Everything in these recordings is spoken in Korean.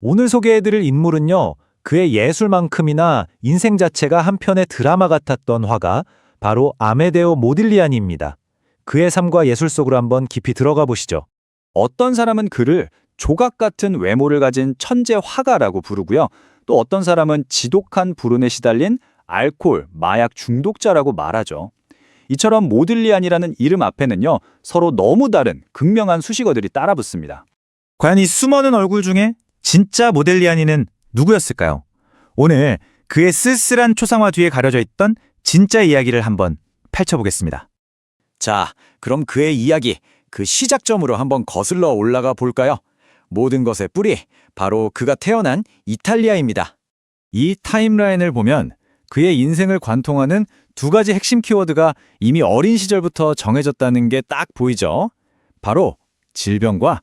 오늘 소개해드릴 인물은요, 그의 예술만큼이나 인생 자체가 한 편의 드라마 같았던 화가 바로 아메데오 모딜리아니입니다. 그의 삶과 예술 속으로 한번 깊이 들어가 보시죠. 어떤 사람은 그를 조각 같은 외모를 가진 천재 화가라고 부르고요. 또 어떤 사람은 지독한 불운에 시달린 알코올, 마약 중독자라고 말하죠. 이처럼 모딜리안이라는 이름 앞에는요, 서로 너무 다른 극명한 수식어들이 따라붙습니다. 과연 이 수많은 얼굴 중에 진짜 모델리아니는 누구였을까요? 오늘 그의 쓸쓸한 초상화 뒤에 가려져 있던 진짜 이야기를 한번 펼쳐보겠습니다. 자, 그럼 그의 이야기, 그 시작점으로 한번 거슬러 올라가 볼까요? 모든 것의 뿌리, 바로 그가 태어난 이탈리아입니다. 이 타임라인을 보면 그의 인생을 관통하는 두 가지 핵심 키워드가 이미 어린 시절부터 정해졌다는 게 딱 보이죠. 바로 질병과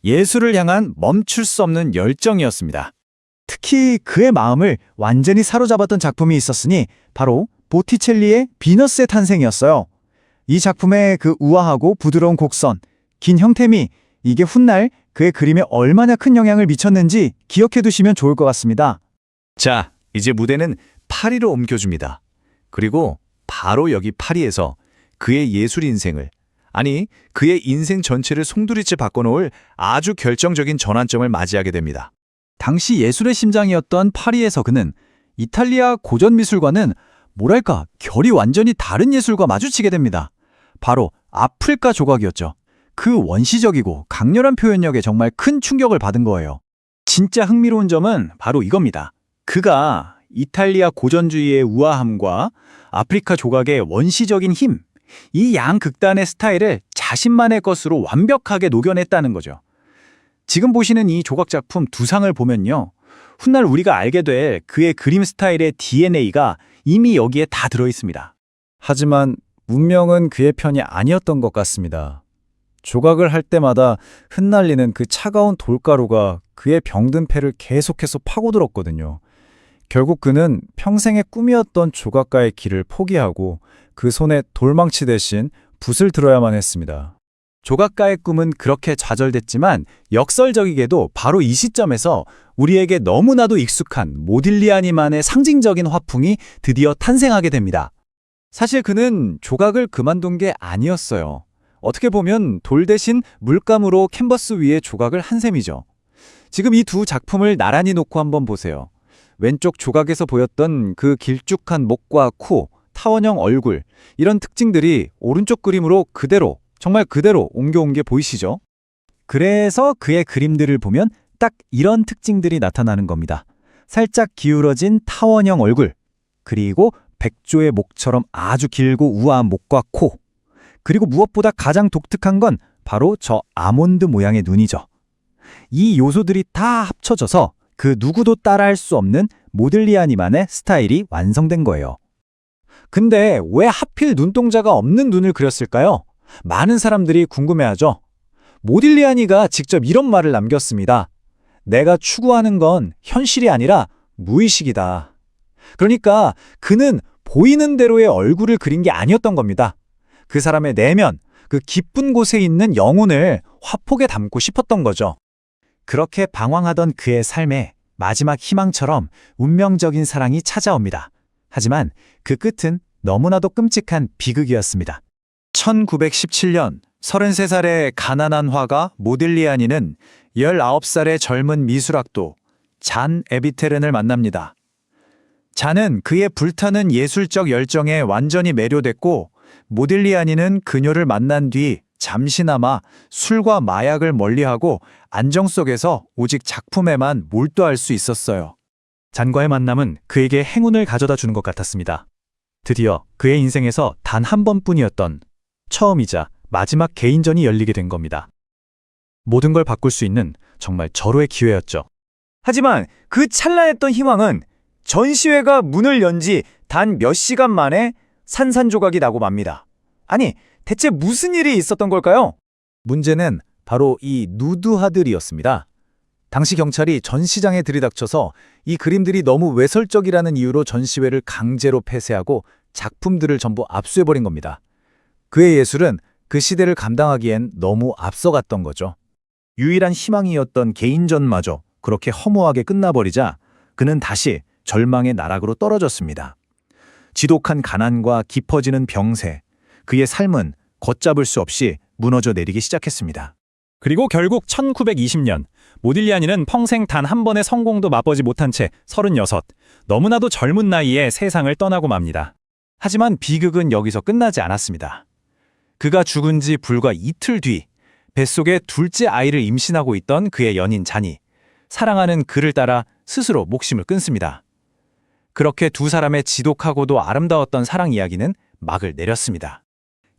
예술을 향한 멈출 수 없는 열정이었습니다. 특히 그의 마음을 완전히 사로잡았던 작품이 있었으니 바로 보티첼리의 비너스의 탄생이었어요. 이 작품의 그 우아하고 부드러운 곡선, 긴 형태미, 이게 훗날 그의 그림에 얼마나 큰 영향을 미쳤는지 기억해 두시면 좋을 것 같습니다. 자, 이제 무대는 파리로 옮겨줍니다. 그리고 바로 여기 파리에서 그의 예술 인생을, 아니 그의 인생 전체를 송두리째 바꿔놓을 아주 결정적인 전환점을 맞이하게 됩니다. 당시 예술의 심장이었던 파리에서 그는 이탈리아 고전 미술과는 뭐랄까 결이 완전히 다른 예술과 마주치게 됩니다. 바로 아프리카 조각이었죠. 그 원시적이고 강렬한 표현력에 정말 큰 충격을 받은 거예요. 진짜 흥미로운 점은 바로 이겁니다. 그가 이탈리아 고전주의의 우아함과 아프리카 조각의 원시적인 힘, 이 양극단의 스타일을 자신만의 것으로 완벽하게 녹여냈다는 거죠. 지금 보시는 이 조각 작품 두 상을 보면요, 훗날 우리가 알게 될 그의 그림 스타일의 DNA가 이미 여기에 다 들어있습니다. 하지만 운명은 그의 편이 아니었던 것 같습니다. 조각을 할 때마다 흩날리는 그 차가운 돌가루가 그의 병든 폐를 계속해서 파고들었거든요. 결국 그는 평생의 꿈이었던 조각가의 길을 포기하고 그 손에 돌망치 대신 붓을 들어야만 했습니다. 조각가의 꿈은 그렇게 좌절됐지만 역설적이게도 바로 이 시점에서 우리에게 너무나도 익숙한 모딜리아니만의 상징적인 화풍이 드디어 탄생하게 됩니다. 사실 그는 조각을 그만둔 게 아니었어요. 어떻게 보면 돌 대신 물감으로 캔버스 위에 조각을 한 셈이죠. 지금 이 두 작품을 나란히 놓고 한번 보세요. 왼쪽 조각에서 보였던 그 길쭉한 목과 코, 타원형 얼굴, 이런 특징들이 오른쪽 그림으로 그대로, 정말 그대로 옮겨온 게 보이시죠? 그래서 그의 그림들을 보면 딱 이런 특징들이 나타나는 겁니다. 살짝 기울어진 타원형 얼굴, 그리고 백조의 목처럼 아주 길고 우아한 목과 코, 그리고 무엇보다 가장 독특한 건 바로 저 아몬드 모양의 눈이죠. 이 요소들이 다 합쳐져서 그 누구도 따라할 수 없는 모딜리아니만의 스타일이 완성된 거예요. 근데 왜 하필 눈동자가 없는 눈을 그렸을까요? 많은 사람들이 궁금해하죠. 모딜리아니가 직접 이런 말을 남겼습니다. 내가 추구하는 건 현실이 아니라 무의식이다. 그러니까 그는 보이는 대로의 얼굴을 그린 게 아니었던 겁니다. 그 사람의 내면, 그 깊은 곳에 있는 영혼을 화폭에 담고 싶었던 거죠. 그렇게 방황하던 그의 삶에 마지막 희망처럼 운명적인 사랑이 찾아옵니다. 하지만 그 끝은 너무나도 끔찍한 비극이었습니다. 1917년 33살의 가난한 화가 모딜리아니는 19살의 젊은 미술학도 잔 에비테른을 만납니다. 잔은 그의 불타는 예술적 열정에 완전히 매료됐고 모딜리아니는 그녀를 만난 뒤 잠시나마 술과 마약을 멀리하고 안정 속에서 오직 작품에만 몰두할 수 있었어요. 잔과의 만남은 그에게 행운을 가져다 주는 것 같았습니다. 드디어 그의 인생에서 단 한 번뿐이었던 처음이자 마지막 개인전이 열리게 된 겁니다. 모든 걸 바꿀 수 있는 정말 절호의 기회였죠. 하지만 그 찬란했던 희망은 전시회가 문을 연 지 단 몇 시간 만에 산산조각이 나고 맙니다. 아니, 대체 무슨 일이 있었던 걸까요? 문제는 바로 이 누드화들이었습니다. 당시 경찰이 전시장에 들이닥쳐서 이 그림들이 너무 외설적이라는 이유로 전시회를 강제로 폐쇄하고 작품들을 전부 압수해버린 겁니다. 그의 예술은 그 시대를 감당하기엔 너무 앞서갔던 거죠. 유일한 희망이었던 개인전마저 그렇게 허무하게 끝나버리자 그는 다시 절망의 나락으로 떨어졌습니다. 지독한 가난과 깊어지는 병세, 그의 삶은 걷잡을 수 없이 무너져 내리기 시작했습니다. 그리고 결국 1920년 모딜리아니는 평생 단 한 번의 성공도 맛보지 못한 채 36, 너무나도 젊은 나이에 세상을 떠나고 맙니다. 하지만 비극은 여기서 끝나지 않았습니다. 그가 죽은 지 불과 이틀 뒤 뱃속에 둘째 아이를 임신하고 있던 그의 연인 잔이 사랑하는 그를 따라 스스로 목숨을 끊습니다. 그렇게 두 사람의 지독하고도 아름다웠던 사랑 이야기는 막을 내렸습니다.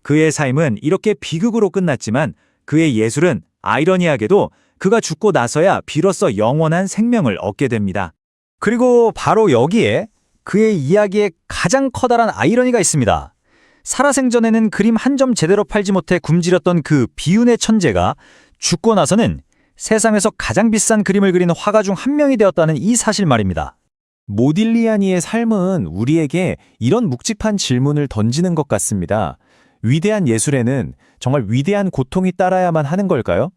그의 삶은 이렇게 비극으로 끝났지만 그의 예술은 아이러니하게도 그가 죽고 나서야 비로소 영원한 생명을 얻게 됩니다. 그리고 바로 여기에 그의 이야기에 가장 커다란 아이러니가 있습니다. 살아생전에는 그림 한 점 제대로 팔지 못해 굶주렸던 그 비운의 천재가 죽고 나서는 세상에서 가장 비싼 그림을 그린 화가 중 한 명이 되었다는 이 사실 말입니다. 모딜리아니의 삶은 우리에게 이런 묵직한 질문을 던지는 것 같습니다. 위대한 예술에는 정말 위대한 고통이 따라야만 하는 걸까요?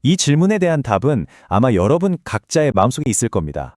이 질문에 대한 답은 아마 여러분 각자의 마음속에 있을 겁니다.